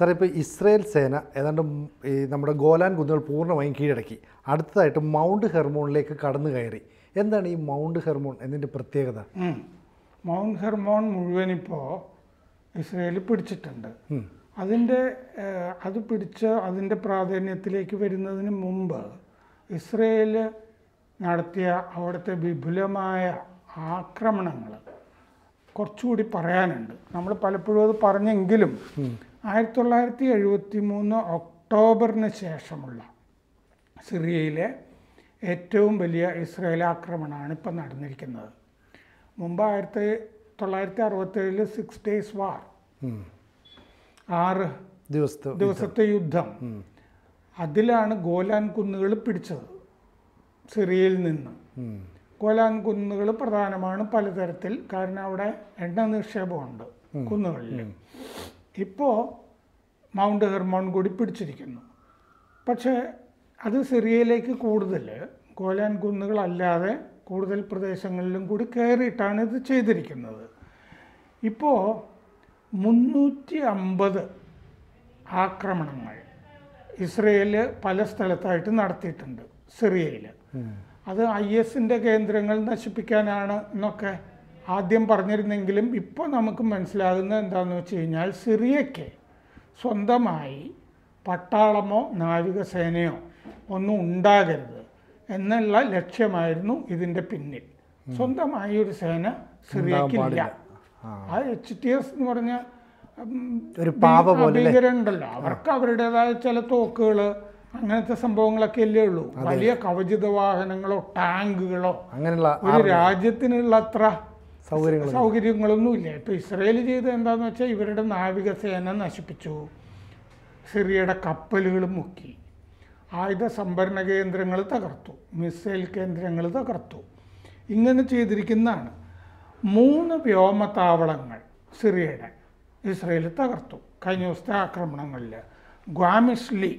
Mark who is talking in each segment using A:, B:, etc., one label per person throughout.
A: സാറേ, ഇപ്പോൾ ഇസ്രയേൽ സേന ഏതാണ്ട് ഈ നമ്മുടെ ഗോലാൻ കുന്നുകൾ പൂർണ്ണമായും കീഴടക്കി. അടുത്തതായിട്ട് മൗണ്ട് ഹെർമോണിലേക്ക് കടന്നു കയറി. എന്താണ് ഈ മൗണ്ട് ഹെർമോൺ എന്നതിൻ്റെ പ്രത്യേകത?
B: മൗണ്ട് ഹെർമോൺ മുഴുവനിപ്പോൾ ഇസ്രയേൽ പിടിച്ചിട്ടുണ്ട്. അത് പിടിച്ച അതിൻ്റെ പ്രാധാന്യത്തിലേക്ക് വരുന്നതിന് മുമ്പ് ഇസ്രയേൽ നടത്തിയ അവിടുത്തെ വിപുലമായ ആക്രമണങ്ങൾ കുറച്ചുകൂടി പറയാനുണ്ട്. നമ്മൾ പലപ്പോഴും അത് പറഞ്ഞെങ്കിലും 1973 ഒക്ടോബറിന് ശേഷമുള്ള സിറിയയിലെ ഏറ്റവും വലിയ ഇസ്രായേൽ ആക്രമണമാണ് ഇപ്പം നടന്നിരിക്കുന്നത്. മുമ്പ് 1967 6 days വാർ, 6 ദിവസത്തെ യുദ്ധം, അതിലാണ് ഗോലാൻ കുന്നുകൾ പിടിച്ചത് സിറിയയിൽ നിന്ന്. ഗോലാൻ കുന്നുകൾ പ്രധാനമാണ് പലതരത്തിൽ, കാരണം അവിടെ എണ്ണ നിക്ഷേപമുണ്ട് കുന്നുകളിൽ. ഇപ്പോൾ മൗണ്ട് ഹെർമോൺ കൂടി പിടിച്ചിരിക്കുന്നു. പക്ഷേ അത് സിറിയയിലേക്ക് കൂടുതൽ ഗോലാൻ കുന്നുകളല്ലാതെ കൂടുതൽ പ്രദേശങ്ങളിലും കൂടി കയറിയിട്ടാണ് ഇത് ചെയ്തിരിക്കുന്നത്. ഇപ്പോൾ 350 ആക്രമണങ്ങൾ ഇസ്രയേൽ പല സ്ഥലത്തായിട്ട് നടത്തിയിട്ടുണ്ട് സിറിയയിൽ. അത് IS-ൻ്റെ കേന്ദ്രങ്ങൾ നശിപ്പിക്കാനാണ് എന്നൊക്കെ ആദ്യം പറഞ്ഞിരുന്നെങ്കിലും ഇപ്പോൾ നമുക്ക് മനസ്സിലാകുന്നത് എന്താണെന്ന് വെച്ച് കഴിഞ്ഞാൽ സിറിയയ്ക്ക് സ്വന്തമായി പട്ടാളമോ നാവികസേനയോ ഒന്നും ഉണ്ടാകരുത് എന്നുള്ള ലക്ഷ്യമായിരുന്നു ഇതിൻ്റെ പിന്നിൽ. സ്വന്തമായി ഒരു സേന സിറിയക്കില്ല. ആ HTS എന്ന് പറഞ്ഞ ഭീകരമുണ്ടല്ലോ, അവർക്ക് അവരുടേതായ ചില തോക്കുകൾ അങ്ങനത്തെ സംഭവങ്ങളൊക്കെ അല്ലേ ഉള്ളൂ. വലിയ കവചിത വാഹനങ്ങളോ ടാങ്കുകളോ ഒരു രാജ്യത്തിനുള്ള അത്ര സൗകര്യങ്ങളൊന്നുമില്ല. ഇപ്പോൾ ഇസ്രയേൽ ചെയ്തത് എന്താണെന്ന് വെച്ചാൽ ഇവരുടെ നാവികസേന നശിപ്പിച്ചു, സിറിയയുടെ കപ്പലുകൾ മുക്കി, ആയുധ സംഭരണ കേന്ദ്രങ്ങൾ തകർത്തു, മിസൈൽ കേന്ദ്രങ്ങൾ തകർത്തു. ഇങ്ങനെ ചെയ്തിരിക്കുന്നതാണ്. 3 വ്യോമതാവളങ്ങൾ സിറിയയുടെ ഇസ്രയേൽ തകർത്തു കഴിഞ്ഞ ദിവസത്തെ ആക്രമണങ്ങളിൽ. ഗ്വാമിഷ്ലി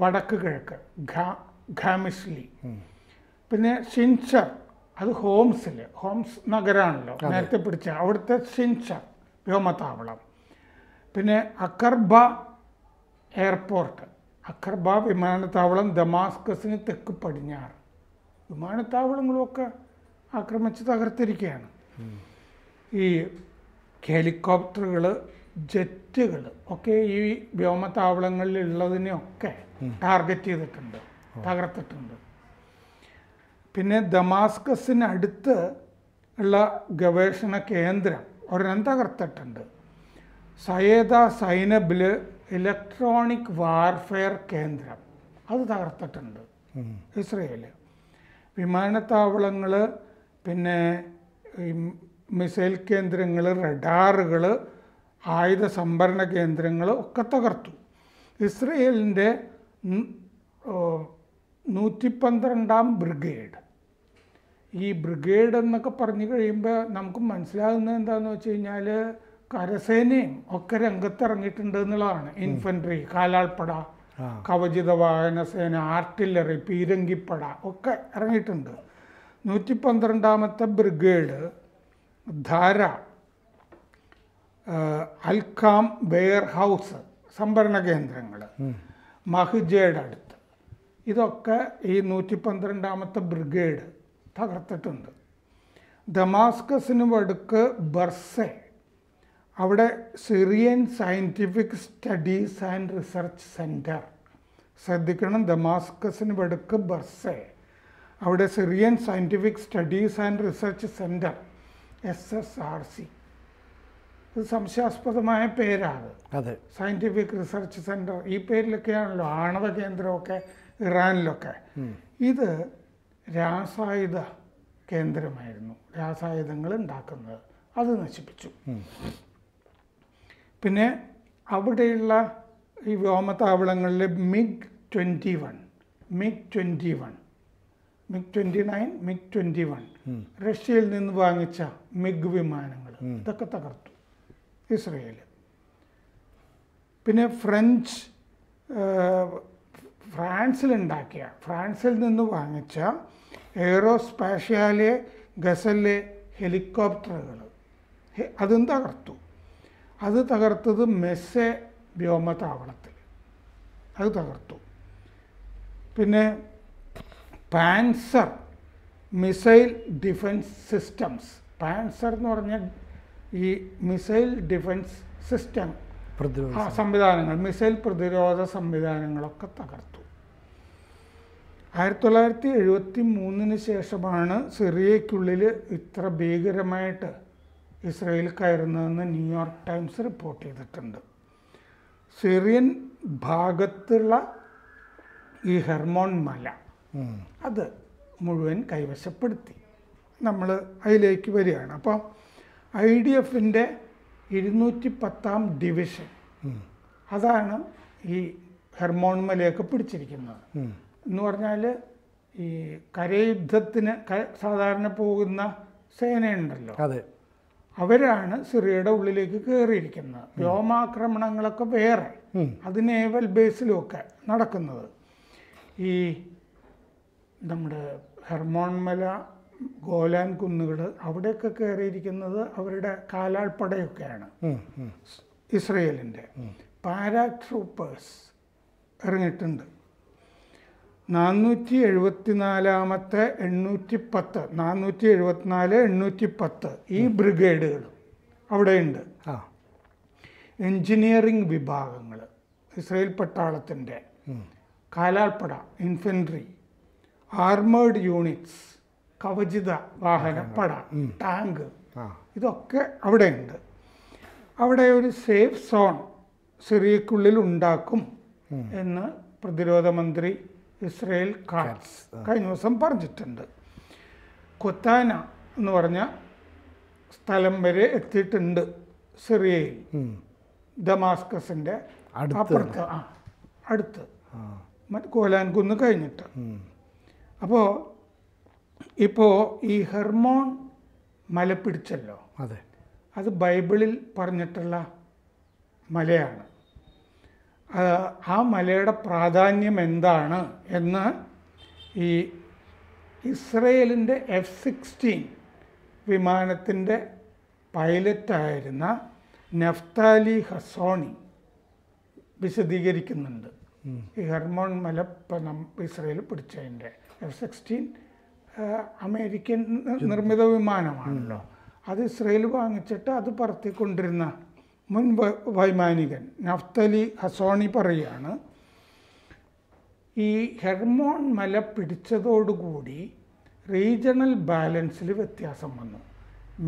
B: വടക്ക് കിഴക്ക് ഖാമിഷ്ലി, പിന്നെ ഷിൻഷർ, അത് ഹോംസ് നഗരമാണല്ലോ നേരത്തെ പിടിച്ച, അവിടുത്തെ ഷിൻഷർ വ്യോമതാവളം. പിന്നെ അക്കർബ എയർപോർട്ട്, അക്കർബ വിമാനത്താവളം ദമാസ്കസിന് തെക്ക് പടിഞ്ഞാറ്. വിമാനത്താവളങ്ങളുമൊക്കെ ആക്രമിച്ച് തകർത്തിരിക്കുകയാണ്. ഈ ഹെലികോപ്റ്ററുകൾ, ജെറ്റുകൾ ഒക്കെ ഈ വ്യോമതാവളങ്ങളിൽ ഉള്ളതിനെയൊക്കെ ടാർഗറ്റ് ചെയ്തിട്ടുണ്ട്, തകർത്തിട്ടുണ്ട്. പിന്നെ ദമാസ്കസിനടുത്ത് ഉള്ള ഗവേഷണ കേന്ദ്രം ഒരെണ്ണം തകർത്തിട്ടുണ്ട്. സയേദ സൈനബിൽ ഇലക്ട്രോണിക് വാർഫെയർ കേന്ദ്രം അത് തകർത്തിട്ടുണ്ട് ഇസ്രയേൽ. വിമാനത്താവളങ്ങൾ, പിന്നെ മിസൈൽ കേന്ദ്രങ്ങൾ, റഡാറുകൾ, ആയുധ സംഭരണ കേന്ദ്രങ്ങൾ ഒക്കെ തകർത്തു. ഇസ്രയേലിൻ്റെ 112ാം ബ്രിഗേഡ്, ഈ ബ്രിഗേഡ് എന്നൊക്കെ പറഞ്ഞു കഴിയുമ്പോൾ നമുക്ക് മനസ്സിലാകുന്നത് എന്താണെന്ന് വെച്ച് കഴിഞ്ഞാൽ കരസേനയും ഒക്കെ രംഗത്തിറങ്ങിയിട്ടുണ്ട് എന്നുള്ളതാണ്. ഇൻഫൻട്രി, കാലാൾപ്പട, കവചിത വാഹനസേന, ആർട്ടില്ലറി, പീരങ്കിപ്പട ഒക്കെ ഇറങ്ങിയിട്ടുണ്ട്. 112ാമത്തെ ബ്രിഗേഡ് ധാര, അൽഖാം വെയർ ഹൗസ് സംഭരണ കേന്ദ്രങ്ങൾ, മഹ്ജയുടെ അടുത്ത്, ഇതൊക്കെ ഈ 112ാമത്തെ ബ്രിഗേഡ് തകർത്തിട്ടുണ്ട്. ദമാസ്കസിന് വടക്ക് ബർസെ, അവിടെ Syrian scientific studies and research centre, ശ്രദ്ധിക്കണം, ദമാസ്കസിന് വടക്ക് ബർസെ, അവിടെ Syrian scientific studies and research centre SSRC. ഇത് സംശയാസ്പദമായ പേരാണ്. സയൻറ്റിഫിക് റിസർച്ച് സെൻറ്റർ, ഈ പേരിലൊക്കെയാണല്ലോ ആണവ കേന്ദ്രമൊക്കെ ഇറാനിലൊക്കെ. ഇത് രാസായുധ കേന്ദ്രമായിരുന്നു, രാസായുധങ്ങൾ ഉണ്ടാക്കുന്നത്, അത് നശിപ്പിച്ചു. പിന്നെ അവിടെയുള്ള ഈ വ്യോമതാവളങ്ങളിൽ MiG-21, MiG-29, MiG-21 റഷ്യയിൽ നിന്ന് വാങ്ങിച്ച മിഗ് വിമാനങ്ങൾ ഇതൊക്കെ തകർത്തു ഇസ്രയേൽ. പിന്നെ ഫ്രാൻസിൽ നിന്ന് വാങ്ങിച്ച എയ്റോസ്പാഷ്യാലെ ഗസലെ ഹെലികോപ്റ്ററുകൾ അതും തകർത്തു. അത് തകർത്തത് മെസ്സെ വ്യോമതാവളത്തിൽ, അത് തകർത്തു. പിന്നെ Pantsir missile defence systems, Pantsir എന്ന് പറഞ്ഞ ഈ മിസൈൽ ഡിഫൻസ് സിസ്റ്റം സംവിധാനങ്ങൾ, മിസൈൽ പ്രതിരോധ സംവിധാനങ്ങളൊക്കെ തകർത്തു. 1973 ശേഷമാണ് സിറിയയ്ക്കുള്ളിൽ ഇത്ര ഭീകരമായിട്ട് ഇസ്രയേൽ കയറുന്നതെന്ന് ന്യൂയോർക്ക് ടൈംസ് റിപ്പോർട്ട് ചെയ്തിട്ടുണ്ട്. സിറിയൻ ഭാഗത്തുള്ള ഈ ഹെർമോൺ മല അത് മുഴുവൻ കൈവശപ്പെടുത്തി. നമ്മൾ അതിലേക്ക് വരികയാണ്. അപ്പോൾ IDFൻ്റെ 210-ാം ഡിവിഷൻ അതാണ് ഈ ഹെർമോൺ മലയൊക്കെ പിടിച്ചിരിക്കുന്നത്. എന്ന് പറഞ്ഞാൽ ഈ കരയുദ്ധത്തിന് സാധാരണ പോകുന്ന സേനയുണ്ടല്ലോ, അവരാണ് സിറിയയുടെ ഉള്ളിലേക്ക് കയറിയിരിക്കുന്നത്. വ്യോമാക്രമണങ്ങളൊക്കെ വേറെ, അത് നേവൽ ബേസിലുമൊക്കെ നടക്കുന്നത്. ഈ നമ്മുടെ ഹെർമോൺ മല, ഗോലാൻ കുന്നുകൾ, അവിടെയൊക്കെ കയറിയിരിക്കുന്നത് അവരുടെ കാലാൾപ്പടയൊക്കെയാണ്. ഇസ്രയേലിൻ്റെ പാരാട്രൂപ്പേഴ്സ് ഇറങ്ങിയിട്ടുണ്ട്. 474-ാമത്തെ 810, 474, 810 ഈ ബ്രിഗേഡുകൾ അവിടെയുണ്ട്. എൻജിനീയറിംഗ് വിഭാഗങ്ങൾ, ഇസ്രയേൽ പട്ടാളത്തിൻ്റെ കാലാൾപ്പട, ഇൻഫൻട്രി, ആർമേഡ് യൂണിറ്റ്സ്, കവചിത വാഹനപ്പട, ടാങ്ക്, ഇതൊക്കെ അവിടെയുണ്ട്. അവിടെ ഒരു സേഫ് സോൺ സിറിയക്കുള്ളിൽ ഉണ്ടാക്കും എന്ന് പ്രതിരോധ മന്ത്രി ഇസ്രയേൽ കാറ്റ്സ് കഴിഞ്ഞ ദിവസം പറഞ്ഞിട്ടുണ്ട്. കൊത്താന എന്ന് പറഞ്ഞ സ്ഥലം വരെ എത്തിയിട്ടുണ്ട് സിറിയയിൽ, ദമാസ്കസിൻ്റെ അപ്പുറത്ത്, അടുത്ത് ഗോലാൻ കുന്ന് കഴിഞ്ഞിട്ട്. അപ്പോൾ ഈ ഹെർമോൺ മല പിടിച്ചല്ലോ, അത് ബൈബിളിൽ പറഞ്ഞിട്ടുള്ള മലയാണ്. ആ മലയുടെ പ്രാധാന്യം എന്താണ് എന്ന് ഈ ഇസ്രയേലിൻ്റെ F-16 വിമാനത്തിൻ്റെ പൈലറ്റായിരുന്ന നഫ്താലി ഹസോണി വിശദീകരിക്കുന്നുണ്ട്. ഈ ഹെർമോൺ മല ഇസ്രയേൽ പിടിച്ചതിൻ്റെ F-16 അമേരിക്കൻ നിർമ്മിത വിമാനമാണല്ലോ. അത് ഇസ്രയേൽ വാങ്ങിച്ചിട്ട് അത് പറത്തിക്കൊണ്ടിരുന്ന മുൻ വൈമാനികൻ നഫ്തലി ഹസോണി പറയുകയാണ്, ഈ ഹെർമോൺ മല പിടിച്ചതോടുകൂടി റീജിയണൽ ബാലൻസിൽ വ്യത്യാസം വന്നു,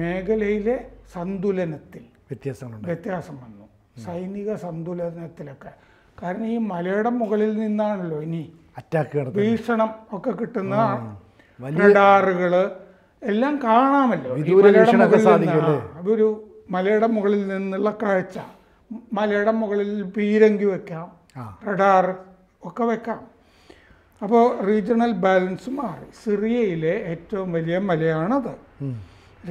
B: മേഖലയിലെ സന്തുലനത്തിൽ വ്യത്യാസം വന്നു, സൈനിക സന്തുലനത്തിലൊക്കെ. കാരണം ഈ മലയുടെ മുകളിൽ നിന്നാണല്ലോ ഇനി ഭീഷണം ഒക്കെ കിട്ടുന്ന റഡാറുകൾ എല്ലാം കാണാമല്ലോ. ഒരു മലയുടെ മുകളിൽ നിന്നുള്ള കാഴ്ച, മലയുടെ മുകളിൽ പീരങ്കി വെക്കാം, റഡാർ ഒക്കെ വെക്കാം. അപ്പോൾ റീജിയണൽ ബാലൻസ് മാറി. സിറിയയിലെ ഏറ്റവും വലിയ മലയാണത്.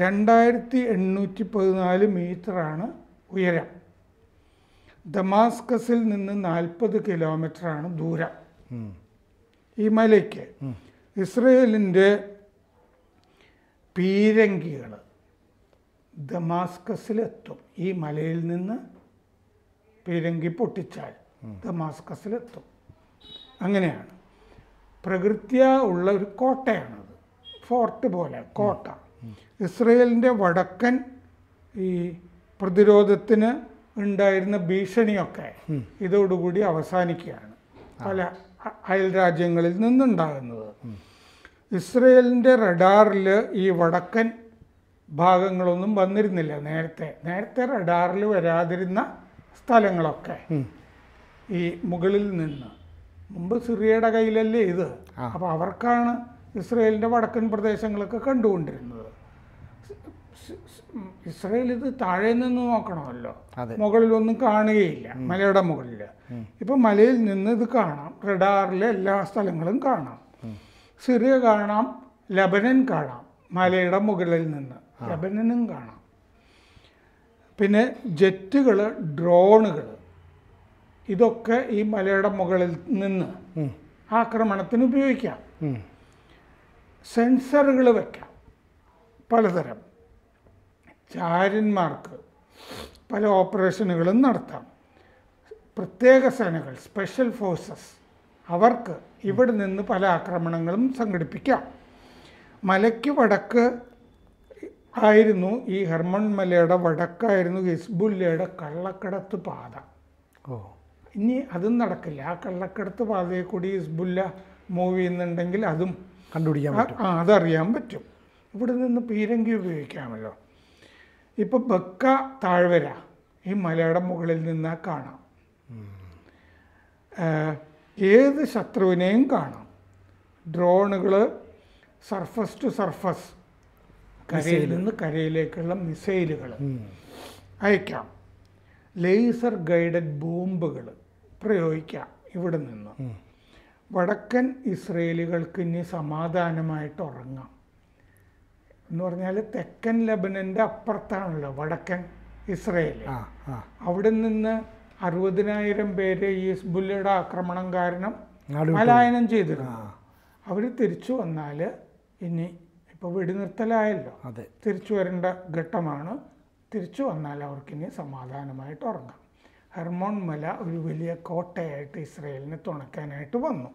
B: 2814 മീറ്ററാണ് ഉയരം. ദമാസ്കസിൽ നിന്ന് 40 കിലോമീറ്ററാണ് ദൂരം ഈ മലയ്ക്ക്. ഇസ്രയേലിൻ്റെ പീരങ്കികൾ ദമാസ്കസിലെത്തും. ഈ മലയിൽ നിന്ന് പീരങ്കി പൊട്ടിച്ചാൽ ദമാസ്കസിലെത്തും. അങ്ങനെയാണ്. പ്രകൃത്യാ ഉള്ള ഒരു കോട്ടയാണത്, ഫോർട്ട് പോലെ കോട്ട. ഇസ്രയേലിൻ്റെ വടക്കൻ ഈ പ്രതിരോധത്തിന് ഉണ്ടായിരുന്ന ഭീഷണിയൊക്കെ ഇതോടുകൂടി അവസാനിക്കുകയാണ്. പല അയൽ രാജ്യങ്ങളിൽ നിന്നുണ്ടാകുന്നത്. ഇസ്രയേലിൻ്റെ റഡാറിൽ ഈ വടക്കൻ ഭാഗങ്ങളൊന്നും വന്നിരുന്നില്ല നേരത്തെ റഡാറിൽ വരാതിരുന്ന സ്ഥലങ്ങളൊക്കെ ഈ മുകളിൽ നിന്ന്. മുമ്പ് സിറിയയുടെ കയ്യിലല്ലേ ഇത്. അപ്പോൾ അവർക്കാണ് ഇസ്രയേലിൻ്റെ വടക്കൻ പ്രദേശങ്ങളൊക്കെ കണ്ടുകൊണ്ടിരുന്നത്. ഇസ്രയേൽ ഇത് താഴെ നിന്ന് നോക്കണമല്ലോ, മുകളിലൊന്നും കാണുകയില്ല, മലയുടെ മുകളിൽ. ഇപ്പം മലയിൽ നിന്ന് ഇത് കാണാം, റഡാറിലെ എല്ലാ സ്ഥലങ്ങളും കാണാം. സിറിയ കാണാം, ലബനൻ കാണാം, മലയുടെ മുകളിൽ നിന്ന് ലബനനും കാണാം. പിന്നെ ജെറ്റുകൾ, ഡ്രോണുകൾ, ഇതൊക്കെ ഈ മലയുടെ മുകളിൽ നിന്ന് ആക്രമണത്തിന് ഉപയോഗിക്കാം. സെൻസറുകൾ വയ്ക്കാം പലതരം. ചാരന്മാർക്ക് പല ഓപ്പറേഷനുകളും നടത്താം. പ്രത്യേക സേനകൾ, സ്പെഷ്യൽ ഫോഴ്സസ്, അവർക്ക് ഇവിടെ നിന്ന് പല ആക്രമണങ്ങളും സംഘടിപ്പിക്കാം. മലയ്ക്ക് വടക്ക് ആയിരുന്നു, ഈ ഹെർമോൺ മലയുടെ വടക്കായിരുന്നു ഹിസ്ബുല്ലയുടെ കള്ളക്കടത്ത് പാത. ഇനി അതും നടക്കില്ല. ആ കള്ളക്കടത്ത് പാതയെ കൂടി ഹിസ്ബുല്ല മൂവ് ചെയ്യുന്നുണ്ടെങ്കിൽ അതും
A: കണ്ടുപിടിക്കാൻ
B: അതറിയാൻ പറ്റും. ഇവിടെ നിന്ന് പീരങ്കി ഉപയോഗിക്കാമല്ലോ. ഇപ്പം ബക്ക താഴ്വര ഈ മലയുടെ മുകളിൽ നിന്നാൽ കാണാം. ഏത് ശത്രുവിനെയും കാണാം. ഡ്രോണുകൾ, സർഫസ് ടു സർഫസ്, കരയിൽ നിന്ന് കരയിലേക്കുള്ള മിസൈലുകൾ അയക്കാം. ലേസർ ഗൈഡഡ് ബോംബുകൾ പ്രയോഗിക്കാം ഇവിടെ നിന്ന്. വടക്കൻ ഇസ്രയേലികൾക്ക് ഇനി സമാധാനമായിട്ട് ഉറങ്ങാം. എന്ന് പറഞ്ഞാൽ തെക്കൻ ലെബനൻ്റെ അപ്പുറത്താണല്ലോ വടക്കൻ ഇസ്രയേൽ. അവിടെ നിന്ന് 60,000 പേര് ഈ ഹിസ്ബുല്ലയുടെ ആക്രമണം കാരണം പലായനം ചെയ്തിരുന്നു. അവർ തിരിച്ചു വന്നാൽ ഇനി ഇപ്പോൾ വെടിനിർത്തലായല്ലോ, തിരിച്ചു വരേണ്ട ഘട്ടമാണ്. തിരിച്ചു വന്നാൽ അവർക്കിനി സമാധാനമായിട്ട് ഉറങ്ങാം. ഹെർമോൺ മല ഒരു വലിയ കോട്ടയായിട്ട് ഇസ്രയേലിനെ തുണയ്ക്കാനായിട്ട് വന്നു.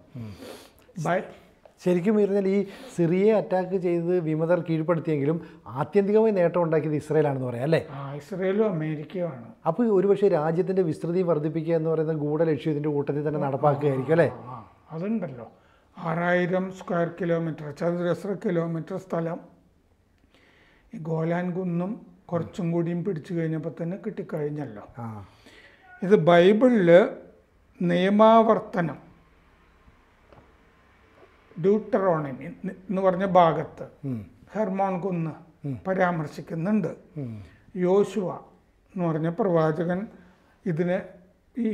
A: ശരിക്കും പറഞ്ഞാൽ ഈ സിറിയയെ അറ്റാക്ക് ചെയ്ത് വിമതർ കീഴ്പ്പെടുത്തിയെങ്കിലും ആത്യന്തികമായി നേട്ടം ഉണ്ടാക്കിയത് ഇസ്രയേലാണെന്ന് പറയാം അല്ലേ?
B: ഇസ്രയേലും അമേരിക്കയുമാണ്.
A: അപ്പോൾ ഒരുപക്ഷെ രാജ്യത്തിൻ്റെ വിസ്തൃതി വർദ്ധിപ്പിക്കുക എന്ന് പറയുന്ന ഗൂഢലക്ഷ്യം ഇതിൻ്റെ കൂട്ടത്തിൽ തന്നെ നടപ്പാക്കുകയായിരിക്കും അല്ലേ?
B: അതുണ്ടല്ലോ. 6000 സ്ക്വയർ കിലോമീറ്റർ, ചതുരശ്ര കിലോമീറ്റർ സ്ഥലം ഈ ഗോലാൻ കുന്നും കുറച്ചും കൂടിയും പിടിച്ചു കഴിഞ്ഞപ്പോൾ തന്നെ കിട്ടിക്കഴിഞ്ഞല്ലോ. ഇത് ബൈബിളിൽ നിയമാവർത്തനം ഡ്യൂട്ടറോണമി എന്ന് പറഞ്ഞ ഭാഗത്ത് ഹെർമോൺ കുന്ന് പരാമർശിക്കുന്നുണ്ട്. യോശുവ എന്ന് പറഞ്ഞ പ്രവാചകൻ ഇതിനെ ഈ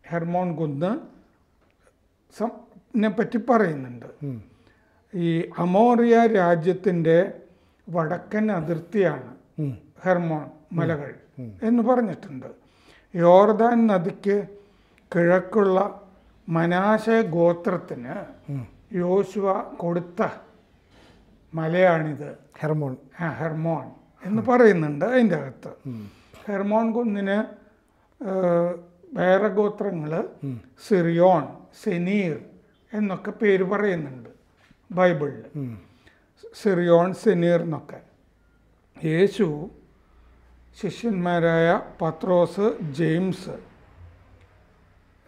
B: ഹെർമോൺ കുന്ന് പറ്റി പറയുന്നുണ്ട്. ഈ അമോറിയ രാജ്യത്തിൻ്റെ വടക്കൻ അതിർത്തിയാണ് ഹെർമോൺ മലകൾ എന്ന് പറഞ്ഞിട്ടുണ്ട്. യോർദാൻ നദിക്ക് കിഴക്കുള്ള മനാശെ ഗോത്രത്തിന് യോശുവ കൊടുത്ത മലയാണിത്,
A: ഹെർമോൺ.
B: ഹെർമോൺ എന്ന് പറയുന്നുണ്ട് അതിൻ്റെ അകത്ത്. ഹെർമോൺ കുന്നിന് വേറെ ഗോത്രങ്ങൾ സിറിയോൺ, സെനീർ എന്നൊക്കെ പേര് പറയുന്നുണ്ട് ബൈബിളിൽ. സിറിയോൺ, സെനീർ എന്നൊക്കെ. യേശു ശിഷ്യന്മാരായ പത്രോസ്, ജെയിംസ്,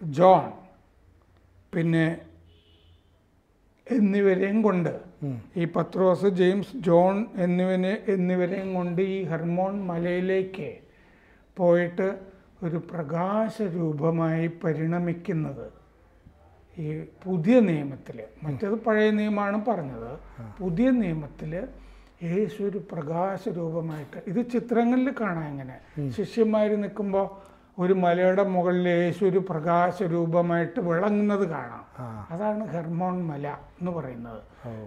B: ജോൺ പിന്നെ എന്നിവരെയും കൊണ്ട്, ഈ പത്രോസ്, ജെയിംസ്, ജോൺ എന്നിവരെയും കൊണ്ട് ഈ ഹെർമോൺ മലയിലേക്ക് പോയിട്ട് ഒരു പ്രകാശരൂപമായി പരിണമിക്കുന്നത് ഈ പുതിയ നിയമത്തിൽ, മറ്റേത് പഴയ നിയമമാണ് പറഞ്ഞത്, പുതിയ നിയമത്തിൽ യേശു ഒരു പ്രകാശരൂപമായിട്ട്, ഇത് ചിത്രങ്ങളിൽ കാണാം. ഇങ്ങനെ ശിഷ്യന്മാർ നിൽക്കുമ്പോൾ ഒരു മലയുടെ മുകളിൽ യേശു ഒരു പ്രകാശരൂപമായിട്ട് വിളങ്ങുന്നത് കാണാം. അതാണ് ഹെർമോൺ മല എന്ന് പറയുന്നത്.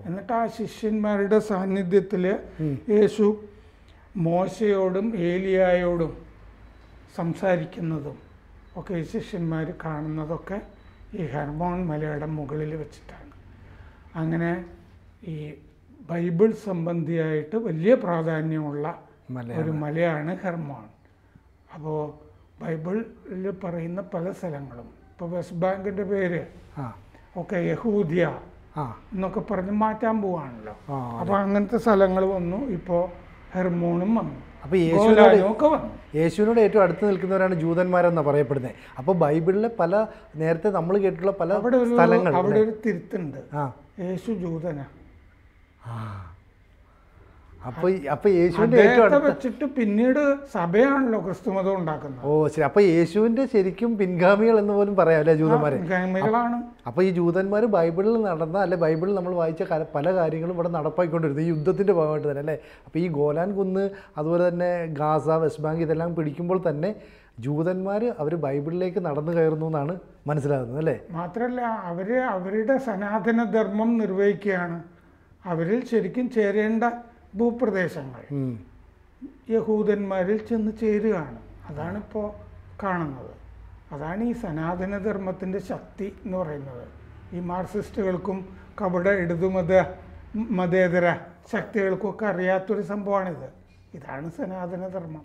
B: എന്നിട്ട് ആ ശിഷ്യന്മാരുടെ സാന്നിധ്യത്തിൽ യേശു മോശയോടും ഏലിയായോടും സംസാരിക്കുന്നതും ഒക്കെ ഈ ശിഷ്യന്മാർ കാണുന്നതൊക്കെ ഈ ഹെർമോൺ മലയുടെ മുകളിൽ വെച്ചിട്ടാണ്. അങ്ങനെ ഈ ബൈബിൾ സംബന്ധിയായിട്ട് വലിയ പ്രാധാന്യമുള്ള ഒരു മലയാണ് ഹെർമോൺ. അപ്പോൾ ബൈബിളിൽ പറയുന്ന പല സ്ഥലങ്ങളും, ഇപ്പോൾ വെസ്റ്റ് ബാങ്കിൻ്റെ പേര് ഒക്കെ യഹൂദിയ എന്നൊക്കെ പറഞ്ഞ് മാറ്റാൻ പോവാണല്ലോ. അപ്പോൾ അങ്ങനത്തെ സ്ഥലങ്ങൾ വന്നു. ഇപ്പോൾ ഹെർമോണും വന്നു.
A: അപ്പോൾ യേശുവിനോട് ഏറ്റവും അടുത്ത് നിൽക്കുന്നവരാണ് ജൂതന്മാരെന്നാണ് പറയപ്പെടുന്നത്. അപ്പോൾ ബൈബിളിലെ പല നേരത്തെ നമ്മൾ കേട്ടിട്ടുള്ള പല സ്ഥലങ്ങൾ,
B: അവിടെ ഒരു തിരുത്തുണ്ട്. യേശു ജൂതനാ.
A: അപ്പോൾ യേശുവിൻ്റെ ഏറ്റവും
B: വെച്ചിട്ട് പിന്നീട് സഭയാണല്ലോ ക്രിസ്തുമതം ഉണ്ടാക്കുന്നത്.
A: ശരി. അപ്പോൾ യേശുവിൻ്റെ ശരിക്കും പിൻഗാമികൾ എന്ന് പോലും പറയാം അല്ലേ ജൂതന്മാരെ?
B: പിൻഗാമികളാണ്.
A: അപ്പോൾ ഈ ജൂതന്മാർ ബൈബിളിൽ നടന്ന, അല്ലെ ബൈബിളിൽ നമ്മൾ വായിച്ച പല കാര്യങ്ങളും ഇവിടെ നടപ്പാക്കിക്കൊണ്ടിരുന്നു ഈ യുദ്ധത്തിൻ്റെ ഭാഗമായിട്ട് തന്നെ അല്ലേ? അപ്പോൾ ഈ ഗോലാൻ കുന്ന്, അതുപോലെ തന്നെ ഗാസ, വെസ്റ്റ് ബാങ്ക് ഇതെല്ലാം പിടിക്കുമ്പോൾ തന്നെ ജൂതന്മാർ അവർ ബൈബിളിലേക്ക് നടന്നു കയറുന്നു എന്നാണ് മനസ്സിലാകുന്നത് അല്ലേ?
B: മാത്രമല്ല അവരുടെ സനാതനധർമ്മം നിർവഹിക്കുകയാണ്. അവരിൽ ശരിക്കും ചേരേണ്ട ഭൂപ്രദേശങ്ങൾ യഹൂദന്മാരിൽ ചെന്ന് ചേരുകയാണ്. അതാണിപ്പോൾ കാണുന്നത്. അതാണ് ഈ സനാതനധർമ്മത്തിൻ്റെ ശക്തി എന്ന് പറയുന്നത്. ഈ മാർക്സിസ്റ്റുകൾക്കും കപട മതേതര ശക്തികൾക്കൊക്കെ അറിയാത്തൊരു സംഭവമാണിത്. ഇതാണ് സനാതനധർമ്മം.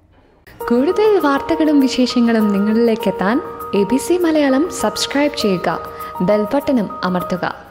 C: കൂടുതൽ വാർത്തകളും വിശേഷങ്ങളും നിങ്ങളിലേക്ക് എത്താൻ ABC മലയാളം സബ്സ്ക്രൈബ് ചെയ്യുക, ബെൽ ബട്ടണും അമർത്തുക.